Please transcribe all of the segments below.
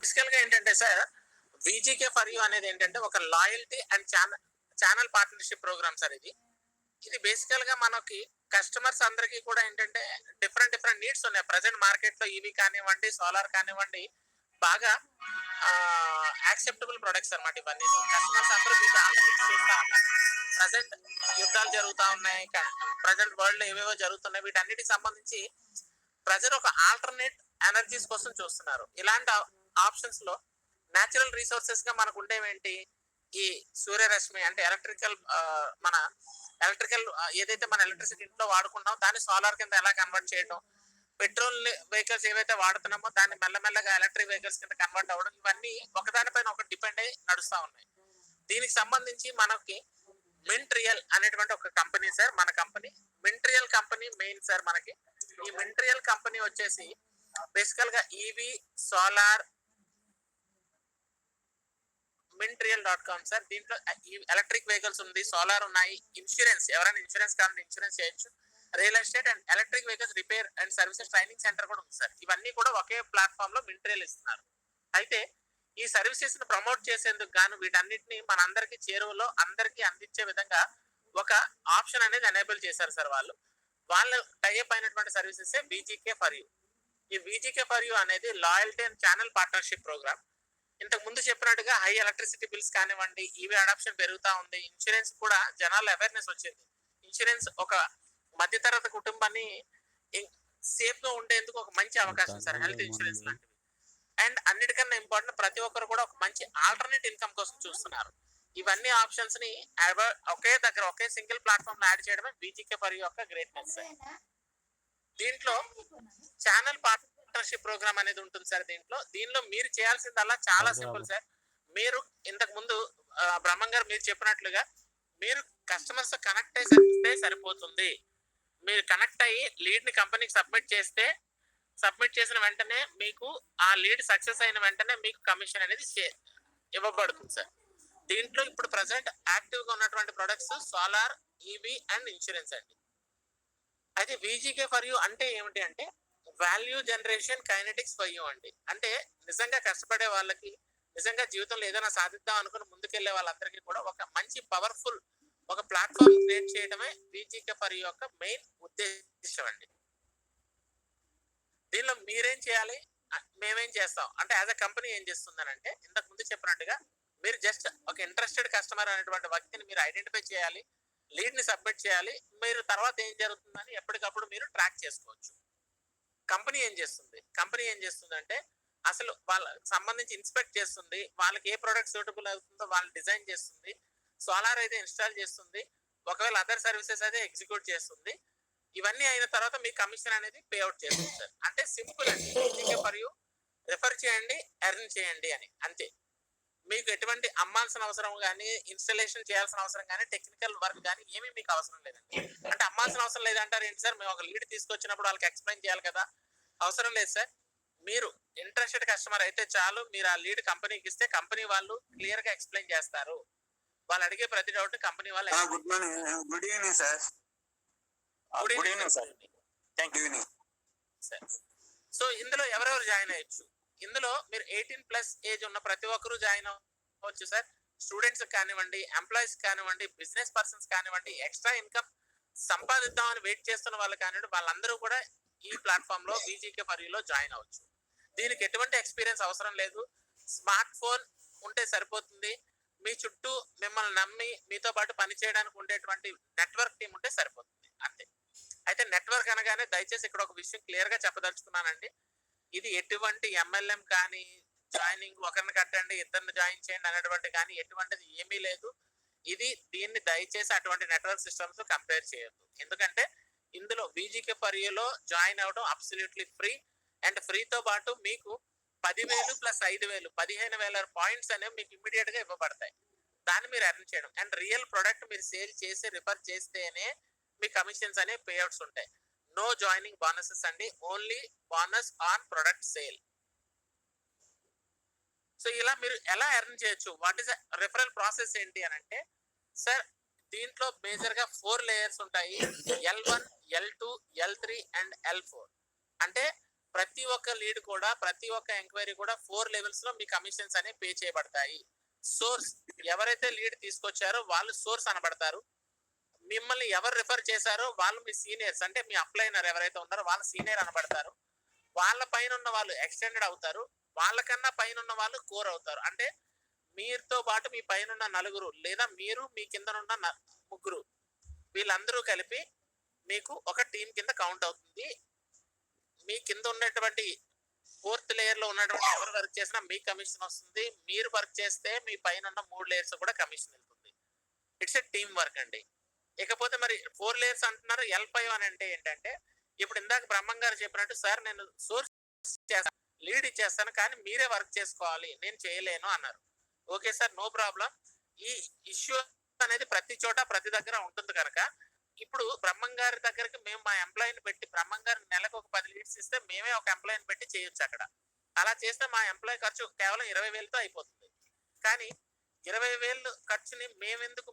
బేసికల్ గా ఏంటంటే సార్, బీజీకే ఫర్ యూ అనేది ఏంటంటే ఒక loyalty and channel partnership program sir ఇది. ఇది బేసికల్ గా మనకి కస్టమర్స్ అందరికీ కూడా ఏంటంటే డిఫరెంట్ డిఫరెంట్ నీడ్స్ ఉన్నాయి. ప్రజెంట్ మార్కెట్ లో ఈవీ కానివ్వండి, సోలార్ కానివ్వండి, బాగా యాక్సెప్టబుల్ ప్రొడక్ట్స్ అన్నమాట ఇవన్నీ. కస్టమర్స్ అందరూ వీటి ఆల్టర్నేట్స్ చూస్తా ఉన్నారు. ప్రజెంట్ యుద్ధాలు జరుగుతా ఉన్నాయి, ప్రజెంట్ వరల్డ్ లో ఏవేవో జరుగుతున్నాయి, వీటన్నిటికి సంబంధించి ప్రజలు ఒక ఆల్టర్నేట్ ఎనర్జీస్ కోసం చూస్తున్నారు. ఇలాంటి ఆప్షన్స్ లో నేచురల్ రిసోర్సెస్ గా మనకు ఉండేవేంటి, ఈ సూర్యరశ్మి అంటే ఎలక్ట్రికల్, మన ఎలక్ట్రికల్ ఏదైతే మన ఎలక్ట్రిసిటీ ఇంట్లో వాడుకున్నామో దాన్ని సోలార్ కింద ఎలా కన్వర్ట్ చేయడం, పెట్రోల్ వెహికల్స్ ఏవైతే వాడుతున్నామో దాన్ని మెల్లమెల్లగా ఎలక్ట్రిక్ వెహికల్స్ కింద కన్వర్ట్ అవ్వడం, ఇవన్నీ ఒకదానిపైన ఒకటి డిపెండ్ అయ్యి నడుస్తా ఉన్నాయి. దీనికి సంబంధించి మనకి మింట్రియల్ అనేటువంటి ఒక కంపెనీ సార్, మన కంపెనీ మింట్రియల్ కంపెనీ మెయిన్ సార్. మనకి ఈ మింట్రియల్ కంపెనీ వచ్చేసి బేసికల్ గా ఈవీ, సోలార్, mintrial.com సార్. దీంట్లో ఎలక్ట్రిక్ వెహికల్స్ ఉంది, సోలార్ ఉన్నాయి, ఇన్సూరెన్స్, ఎవరైనా ఇన్సూరెన్స్ కావాలంటే ఇన్సూరెన్స్ చేయొచ్చు, real estate and electric vehicles repair and services training centre కూడా ఉంది సార్. ఇవన్నీ కూడా ఒకే ప్లాట్ఫామ్ లో మింట్రియల్ ఇస్తున్నారు. అయితే ఈ సర్వీసెస్ ని ప్రమోట్ చేసేందుకు గాను వీటన్నిటిని మనందరికి చేరువలో అందరికీ అందించే విధంగా ఒక ఆప్షన్ అనేది ఎనేబుల్ చేశారు సార్ వాళ్ళు. వాళ్ళు టైఅప్ అయినటువంటి సర్వీసెస్ బీజీకే ఫర్ యూ. ఈ బీజీకే ఫర్ యూ అనేది loyalty and channel partnership program. ఇంతకు ముందు చెప్పినట్టుగా హై ఎలక్ట్రిసిటీ బిల్స్ కానివ్వండి, ఈవీ అడాప్షన్ పెరుగుతా ఉంది, ఇన్సూరెన్స్ కూడా జనాల అవేర్నెస్ వచ్చింది. ఇన్సూరెన్స్ ఒక మధ్యతరగతి కుటుంబాన్ని సేఫ్ గా ఉండేందుకు ఒక మంచి అవకాశం సార్, హెల్త్ ఇన్సూరెన్స్ లాంటివి. అండ్ అన్నిటికన్నా ఇంపార్టెంట్, ప్రతి ఒక్కరు కూడా ఒక మంచి ఆల్టర్నేట్ ఇన్కమ్ కోసం చూస్తున్నారు. ఇవన్నీ ఆప్షన్స్ ని ఒకే దగ్గర ఒకే సింగిల్ ప్లాట్ఫామ్ లో యాడ్ చేయడమే బీజీకే ఫర్ యూ యొక్క గ్రేట్నెస్ సార్. దీంట్లో ఛానల్ పార్ట్నర్షిప్ ప్రోగ్రామ్ అనేది ఉంటుంది సార్. దీనిలో మీరు చేయాల్సిందల్లా చాలా సింపుల్ సార్. మీరు ఇంతకు ముందు బ్రహ్మం గారు మీరు చెప్పినట్లుగా మీరు కస్టమర్స్ కనెక్ట్ అయితే సరిపోతుంది. మీరు కనెక్ట్ అయ్యి లీడ్ ని కంపెనీకి సబ్మిట్ చేసిన వెంటనే మీకు ఆ లీడ్ సక్సెస్ అయిన వెంటనే మీకు కమిషన్ అనేది ఇవ్వబడుతుంది సార్. దీంట్లో ఇప్పుడు ప్రజెంట్ యాక్టివ్ గా ఉన్నటువంటి products solar, EV and insurance అండి. అయితే బీజీకే ఫర్ యూ అంటే ఏమిటి అంటే value generation kinetics for you అండి. అంటే నిజంగా కష్టపడే వాళ్ళకి, నిజంగా జీవితంలో ఏదైనా సాధిద్దాం అనుకుని ముందుకెళ్లే వాళ్ళందరికీ కూడా ఒక మంచి పవర్ఫుల్ ఒక ప్లాట్ఫామ్ క్రియేట్ చేయడమే బీజీకే ఫర్ యూ యొక్క మెయిన్ ఉద్దేశం అండి. దీనిలో మీరేం చేయాలి, మేమేం చేస్తాం అంటే యాజ్ అ కంపెనీ ఏం చేస్తుందనంటే, ఇంతకు ముందు చెప్పినట్టుగా మీరు జస్ట్ ఒక ఇంట్రెస్టెడ్ కస్టమర్ అనేటువంటి వ్యక్తిని మీరు ఐడెంటిఫై చేయాలి, లీడ్ ని సబ్మిట్ చేయాలి. మీరు తర్వాత ఏం జరుగుతుందని ఎప్పటికప్పుడు మీరు ట్రాక్ చేసుకోవచ్చు. కంపెనీ ఏం చేస్తుంది అంటే అసలు వాళ్ళకి సంబంధించి ఇన్స్పెక్ట్ చేస్తుంది, వాళ్ళకి ఏ ప్రొడక్ట్ సూటబుల్ అవుతుందో వాళ్ళు డిజైన్ చేస్తుంది, సోలార్ అయితే ఇన్స్టాల్ చేస్తుంది, ఒకవేళ అదర్ సర్వీసెస్ అయితే ఎగ్జిక్యూట్ చేస్తుంది. ఇవన్నీ అయిన తర్వాత మీ కమిషన్ అనేది పే అవుట్ చేస్తుంది సార్. అంటే సింపుల్ అండి, బీజీకే ఫర్ యూ రిఫర్ చేయండి, ఎర్న్ చేయండి అని అంతే. మీకు ఎటువంటి అమ్మాల్సిన అవసరం కానీ, ఇన్స్టాలేషన్ చేయాల్సిన అవసరం కానీ, టెక్నికల్ వర్క్ కానీ ఏమీ మీకు అవసరం లేదండి. అంటే అమ్మాల్సిన అవసరం లేదంటారు ఏంటి సార్, మేము ఒక లీడ్ తీసుకొచ్చినప్పుడు వాళ్ళకి ఎక్స్ప్లెయిన్ చేయాలి కదా, అవసరం లేదు సార్. మీరు ఇంట్రెస్టెడ్ కస్టమర్ అయితే చాలు, మీరు ఆ లీడ్ కంపెనీకి ఇస్తే కంపెనీ వాళ్ళు క్లియర్ గా ఎక్స్ప్లెయిన్ చేస్తారు. వాళ్ళు అడిగే ప్రతి డౌట్ కంపెనీ వాళ్ళు. Good morning, good evening sir. Good evening sir. Thank you sir. So ఇందులో ఎవరెవరు జాయిన్ అయ్యొచ్చు, ఇందులో మీరు 18+ ఏజ్ ఉన్న ప్రతి ఒక్కరూ జాయిన్ అవ్వచ్చు సార్. స్టూడెంట్స్ కానివ్వండి, ఎంప్లాయీస్ కానివ్వండి, బిజినెస్ పర్సన్స్ కానివ్వండి, ఎక్స్ట్రా ఇన్కమ్ సంపాదిద్దామని వెయిట్ చేస్తున్న వాళ్ళు కానివ్వండి, వాళ్ళందరూ కూడా ఈ ప్లాట్ఫామ్ లో బీజీకే ఫర్ యూ లో జాయిన్ అవ్వచ్చు. దీనికి ఎటువంటి ఎక్స్పీరియన్స్ అవసరం లేదు, స్మార్ట్ ఫోన్ ఉంటే సరిపోతుంది, మీ చుట్టూ మిమ్మల్ని నమ్మి మీతో పాటు పనిచేయడానికి ఉండేటువంటి నెట్వర్క్ టీం ఉంటే సరిపోతుంది అంతే. అయితే నెట్వర్క్ అనగానే దయచేసి ఇక్కడ ఒక విషయం క్లియర్ గా చెప్పదలుచుకున్నానండి, ఇది ఎటువంటి ఎంఎల్ఎం కానీ జాయినింగ్ ఒకరిని కట్టండి ఇద్దరిని జాయిన్ చేయండి అనేటువంటి కానీ ఎటువంటిది ఏమీ లేదు. దీన్ని దయచేసి అటువంటి నెట్వర్క్ సిస్టమ్స్ కంపేర్ చేయొద్దు. ఎందుకంటే ఇందులో బీజీకే ఫర్ యూ లో జాయిన్ అవడం అబ్సల్యూట్లీ ఫ్రీ. అండ్ ఫ్రీతో పాటు మీకు 10,000 + 5,000 15,000 పాయింట్స్ అనేవి మీకు ఇమ్మీడియట్ గా ఇవ్వబడతాయి. దాన్ని మీరు ఎర్న్ చేయడం అండ్ రియల్ ప్రొడక్ట్ మీరు సేల్ చేసి రిఫర్ చేస్తేనే మీ కమిషన్స్ అనేవి పేఅవుట్స్ ఉంటాయి. నో జాయినింగ్ బోనసెస్ అండి, only bonus on product sale. So ఇలా మీరు ఎలా ఎర్న్ చేయొచ్చు, వాట్ ఈస్ రిఫరల్ ప్రాసెస్ ఏంటి అని అంటే సార్, దీంట్లో మేజర్ గా 4 లేయర్స్ ఉంటాయి, L1, L2, L3 and L4. అంటే ప్రతి ఒక్క లీడ్ కూడా, ప్రతి ఒక్క ఎంక్వైరీ కూడా 4 లెవెల్స్ లో మీ కమిషన్స్ అనేవి పే చేయబడతాయి. సోర్స్ ఎవరైతే లీడ్ తీసుకొచ్చారో వాళ్ళు సోర్స్ అనబడతారు. మిమ్మల్ని ఎవరు రిఫర్ చేశారో వాళ్ళు మీ సీనియర్స్, అంటే మీ అప్లైనర్ ఎవరైతే ఉన్నారో వాళ్ళ సీనియర్ అనబడతారు. వాళ్ళ పైన ఉన్న వాళ్ళు ఎక్స్టెండెడ్ అవుతారు. వాళ్ళకన్నా పైన ఉన్న వాళ్ళు కోర్ అవుతారు. అంటే మీరుతో పాటు మీ పైన ఉన్న నలుగురు లేదా మీరు మీ కింద ఉన్న ముగ్గురు, వీళ్ళందరూ కలిపి మీకు ఒక టీం కింద కౌంట్ అవుతుంది. మీ కింద ఉన్నటువంటి 4th లేయర్ లో ఉన్నటువంటి ఎవరు వర్క్ చేసినా మీకు కమిషన్ వస్తుంది. మీరు వర్క్ చేస్తే మీ పైన ఉన్న 3 లేయర్స్ కూడా కమిషన్ వెళ్తుంది. ఇట్స్ ఎ టీమ్ వర్క్ అండి. ఇకపోతే మరి 4 లేయర్స్ అంటున్నారు. L5 అని అంటే ఏంటంటే, ఇప్పుడు ఇందాక బ్రహ్మం గారు చెప్పినట్టు, సార్ నేను సోర్స్ చేస్తాను, లీడ్ ఇచ్చేస్తాను, కానీ మీరే వర్క్ చేసుకోవాలి, నేను చేయలేను అన్నారు. Okay sir, no problem. ఈ ఇష్యూ అనేది ప్రతి చోట ప్రతి దగ్గర ఉంటుంది కనుక ఇప్పుడు బ్రహ్మం గారి దగ్గరికి మేము మా ఎంప్లాయీని పెట్టి, బ్రహ్మం గారి నెలకు ఒక 10 లీడ్స్ ఇస్తే మేమే ఒక ఎంప్లాయీని పెట్టి చేయొచ్చు అక్కడ. అలా చేస్తే మా ఎంప్లాయీ ఖర్చు కేవలం 20,000తో అయిపోతుంది. కానీ 20,000 ఖర్చుని మేమెందుకు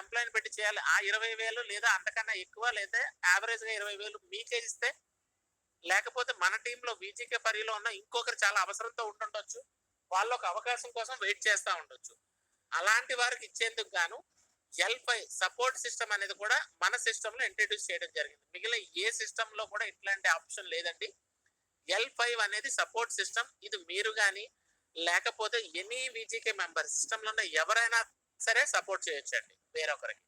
ఎంప్లాయీని పెట్టి చేయాలి? ఆ 20,000 లేదా అంతకన్నా ఎక్కువ, లేదా యావరేజ్ గా 20,000 మీకే ఇస్తే, లేకపోతే మన టీంలో బీజీకే పరిలో ఉన్న ఇంకొకరు చాలా అవసరంతో ఉంటుండొచ్చు, వాళ్ళు ఒక అవకాశం కోసం వెయిట్ చేస్తూ ఉండొచ్చు. అలాంటి వారికి ఇచ్చేందుకు గాను L5 సపోర్ట్ సిస్టమ్ అనేది కూడా మన సిస్టమ్ లో ఇంట్రడ్యూస్ చేయడం జరిగింది. మిగిలిన ఏ సిస్టమ్ లో కూడా ఇట్లాంటి ఆప్షన్ లేదండి. L5 అనేది సపోర్ట్ సిస్టమ్. ఇది మీరు గాని లేకపోతే ఎనీ విజికే మెంబర్ సిస్టమ్ లో ఉన్న ఎవరైనా సరే సపోర్ట్ చేయొచ్చండి వేరొకరికి.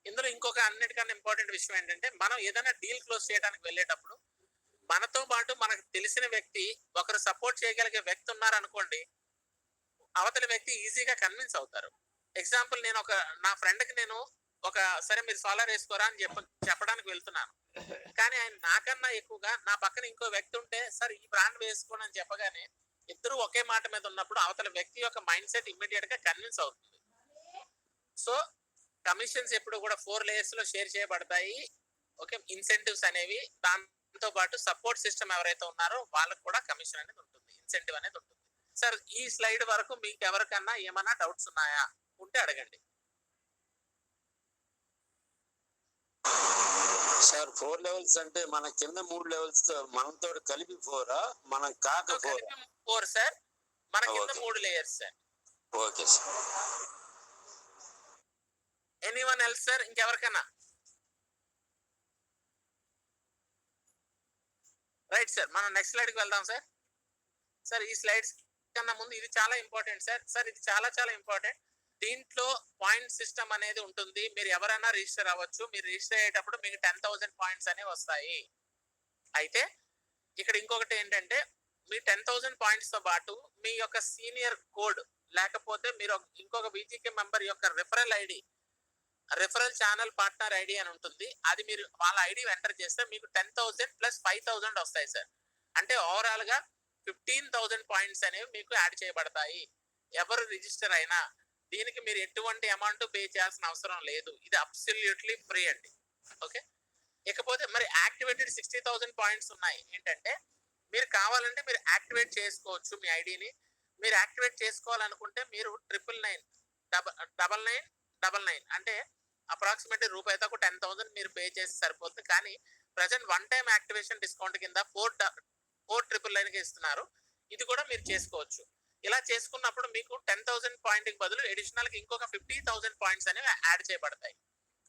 ఇందులో ఇంకొక అన్నిటికన్నా ఇంపార్టెంట్ విషయం ఏంటంటే, మనం ఏదైనా డీల్ క్లోజ్ చేయడానికి వెళ్ళేటప్పుడు మనతో పాటు మనకు తెలిసిన వ్యక్తి, ఒకరు సపోర్ట్ చేయగలిగే వ్యక్తి ఉన్నారనుకోండి, అవతలి వ్యక్తి ఈజీగా కన్విన్స్ అవుతారు. ఎగ్జాంపుల్, నేను నా ఫ్రెండ్ కి నేను సరే మీరు సోలార్ వేసుకోరా అని చెప్పడానికి వెళ్తున్నాను, కానీ ఆయన నాకన్నా ఎక్కువగా నా పక్కన ఇంకో వ్యక్తి ఉంటే, సార్ ఈ బ్రాండ్ వేసుకోండి అని చెప్పగానే ఇద్దరు ఒకే మాట మీద ఉన్నప్పుడు అవతల వ్యక్తి యొక్క మైండ్ సెట్ ఇమ్మీడియట్ గా కన్విన్స్ అవుతుంది. సో కమిషన్స్ ఎప్పుడు కూడా 4 లేయర్స్ లో షేర్ చేయబడతాయి. ఓకే, ఇన్సెంటివ్స్ అనేవి, దాంతో పాటు సపోర్ట్ సిస్టమ్ ఎవరైతే ఉన్నారో వాళ్ళకు కూడా కమిషన్ అనేది ఉంటుంది, ఇన్సెంటివ్ అనేది ఉంటుంది. సార్ ఈ స్లైడ్ వరకు మీకు ఎవరికన్నా ఏమైనా డౌట్స్ ఉన్నాయా? ఉంటే అడగండి. సార్ 4 లెవెల్స్ అంటే మన కింద 3 లెవెల్స్ మనతో కలిపి 4 మన కాక 4 సార్, మన కింద 3 layers sir. Okay sir. Anyone else sir? ఇంకెవరికన్నా? రైట్ సార్, మనం నెక్స్ట్ స్లైడ్ కి వెళ్దాం సార్. సార్ ఈ స్లైడ్స్ కన్నా ముందు ఇది చాలా ఇంపార్టెంట్ సార్. సార్ ఇది చాలా చాలా ఇంపార్టెంట్. దీంట్లో పాయింట్ సిస్టమ్ అనేది ఉంటుంది. మీరు ఎవరైనా రిజిస్టర్ అవ్వచ్చు. మీరు రిజిస్టర్ అయ్యేటప్పుడు మీకు 10,000 పాయింట్స్ అనేవి వస్తాయి. అయితే ఇక్కడ ఇంకొకటి ఏంటంటే, మీ 10,000 పాయింట్స్ తో పాటు మీ యొక్క సీనియర్ కోడ్, లేకపోతే మీరు ఇంకొక బీజీకే మెంబర్ యొక్క రిఫరల్ ఛానల్ పార్ట్నర్ ఐడి అని ఉంటుంది. అది మీరు వాళ్ళ ఐడి ఎంటర్ చేస్తే మీకు 10,000 ప్లస్ 5,000 వస్తాయి సార్. అంటే ఓవరాల్ గా 15,000 పాయింట్స్ అనేవి మీకు యాడ్ చేయబడతాయి. ఎవరు రిజిస్టర్ అయినా దీనికి మీరు ఎటువంటి అమౌంట్ పే చేయాల్సిన అవసరం లేదు. ఇది అబ్సల్యూట్లీ ఫ్రీ అండి. ఓకే, ఇకపోతే మరి యాక్టివేటెడ్ 60,000 పాయింట్స్ ఉన్నాయి. ఏంటంటే, మీరు కావాలంటే మీరు యాక్టివేట్ చేసుకోవచ్చు మీ ఐడిని. మీరు యాక్టివేట్ చేసుకోవాలనుకుంటే మీరు 999 అంటే అప్రాక్సిమేట్లీ రూపాయితో 10,000 మీరు పే చేసి సరిపోతుంది. కానీ ప్రజెంట్ 1 టైం యాక్టివేషన్ డిస్కౌంట్ కింద 4,999 కి ఇస్తున్నారు. ఇది కూడా మీరు చేసుకోవచ్చు. ఇలా చేసుకున్నప్పుడు మీకు 10,000 పాయింట్ కి బదులు అడిషనల్ గా ఇంకొక 50,000 పాయింట్స్ అనేవి యాడ్ చేయబడతాయి.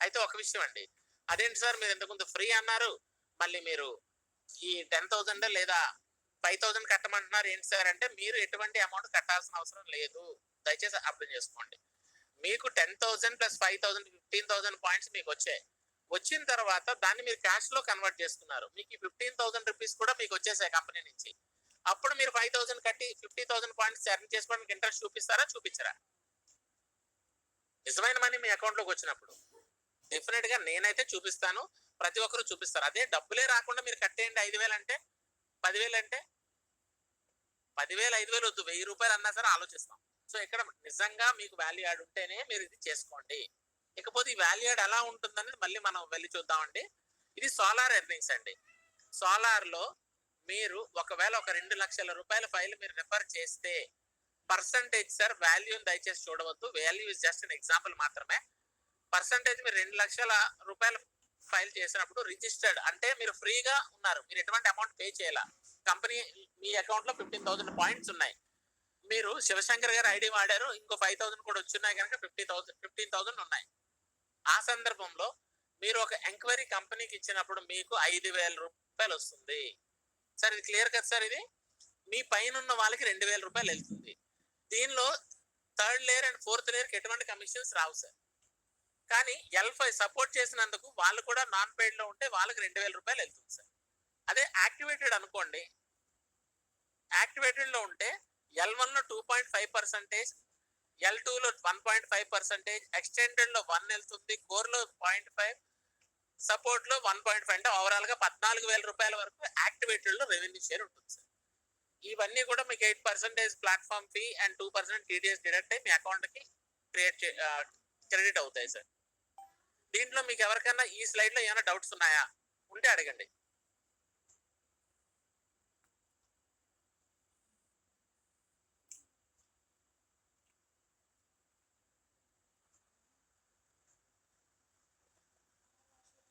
అయితే ఒక విషయం అండి, అదేంటి సార్ మీరు ఇంతకుముందు ఫ్రీ అన్నారు, మళ్ళీ మీరు ఈ 10,000 లేదా 5,000 కట్టమంటున్నారు ఏంటి సార్ అంటే, మీరు ఎటువంటి అమౌంట్ కట్టాల్సిన అవసరం లేదు. దయచేసి అర్థం చేసుకోండి. మీకు 10,000 ప్లస్ 5,000 15,000 పాయింట్స్ మీకు వచ్చాయి. వచ్చిన తర్వాత దాన్ని మీరు క్యాష్ లో కన్వర్ట్ చేసుకున్నారు. మీకు 15,000 రూపీస్ కూడా మీకు వచ్చేసాయి కంపెనీ నుంచి. అప్పుడు మీరు 5,000 కట్టి 50,000 పాయింట్స్ ఎర్న్ చేసుకోవడానికి ఇంట్రెస్ట్ చూపిస్తారా, చూపించరా? నిజమైన మనీ మీ అకౌంట్ లోకి వచ్చినప్పుడు డెఫినెట్ గా నేనైతే చూపిస్తాను, ప్రతి ఒక్కరు చూపిస్తారు. అదే డబ్బులే రాకుండా మీరు కట్టేయండి 5,000 అంటే 10,000 అంటే 10,000 5,000 వద్దు, 1,000 రూపాయలు అన్నా సరే ఆలోచిస్తాం. సో ఇక్కడ నిజంగా మీకు వాల్యూ యాడ్ ఉంటేనే మీరు ఇది చేసుకోండి. ఇకపోతే ఈ వాల్యూ యాడ్ ఎలా ఉంటుందనేది మళ్ళీ మనం వెళ్ళి చూద్దామండి. ఇది సోలార్ ఎర్నింగ్స్ అండి. సోలార్ లో మీరు ఒకవేళ ఒక 2 లక్షల రూపాయల ఫైల్ మీరు రిఫర్ చేస్తే పర్సంటేజ్ సార్, వాల్యూని దయచేసి చూడవద్దు. Value is just an example మాత్రమే. పర్సంటేజ్ మీరు 2 లక్షల రూపాయల ఫైల్ చేసినప్పుడు రిజిస్టర్డ్ అంటే మీరు ఫ్రీగా ఉన్నారు, మీరు ఎటువంటి అమౌంట్ పే చేయాల. కంపెనీ మీ అకౌంట్ లో 15,000 పాయింట్స్ ఉన్నాయి, మీరు శివశంకర్ గారు ఐడి వాడారు, ఇంకో 5,000 కూడా వచ్చున్నాయి కనుక 15,000 ఉన్నాయి. ఆ సందర్భంలో మీరు ఒక ఎంక్వైరీ కంపెనీకి ఇచ్చినప్పుడు మీకు 5,000 రూపాయలు వస్తుంది సార్. ఇది క్లియర్ కదా సార్? ఇది మీ పైన ఉన్న వాళ్ళకి 2,000 రూపాయలు వెళ్తుంది. దీనిలో third layer and fourth layer కి ఎటువంటి కమిషన్స్ రావు సార్. కానీ L5 సపోర్ట్ చేసినందుకు వాళ్ళు కూడా నాన్ పెయిడ్ లో ఉంటే వాళ్ళకి 2,000 రూపాయలు వెళ్తుంది సార్. అదే యాక్టివేటెడ్ అనుకోండి, యాక్టివేటెడ్ లో ఉంటే L1 లో 2.5%, L2 లో 1.5%, ఎక్స్టెండెడ్ లో 1 వెళ్తుంది, కోర్ లో 0.5, సపోర్ట్ లో 1.5, అంటే ఓవరాల్ గా 14,000 రూపాయల వరకు యాక్టివేటెడ్ లో రెవెన్యూ షేర్ ఉంటుంది సార్. ఇవన్నీ కూడా మీకు 8% platform fee and 2% TDS deduct అయ్యి మీ అకౌంట్ కి క్రెడిట్ అవుతాయి సార్. దీంట్లో మీకు ఎవరికైనా ఈ స్లైడ్ లో ఏమైనా డౌట్స్ ఉన్నాయా? ఉంటే అడగండి.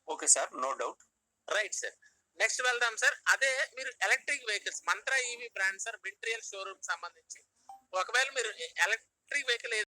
Okay sir, no doubt. Right sir, next వెళ్దాం సార్. అదే మీరు electric vehicles Mantra EV brand sir, వింట్రియల్ షోరూమ్ సంబంధించి ఒకవేళ మీరు ఎలక్ట్రిక్ వెహికల్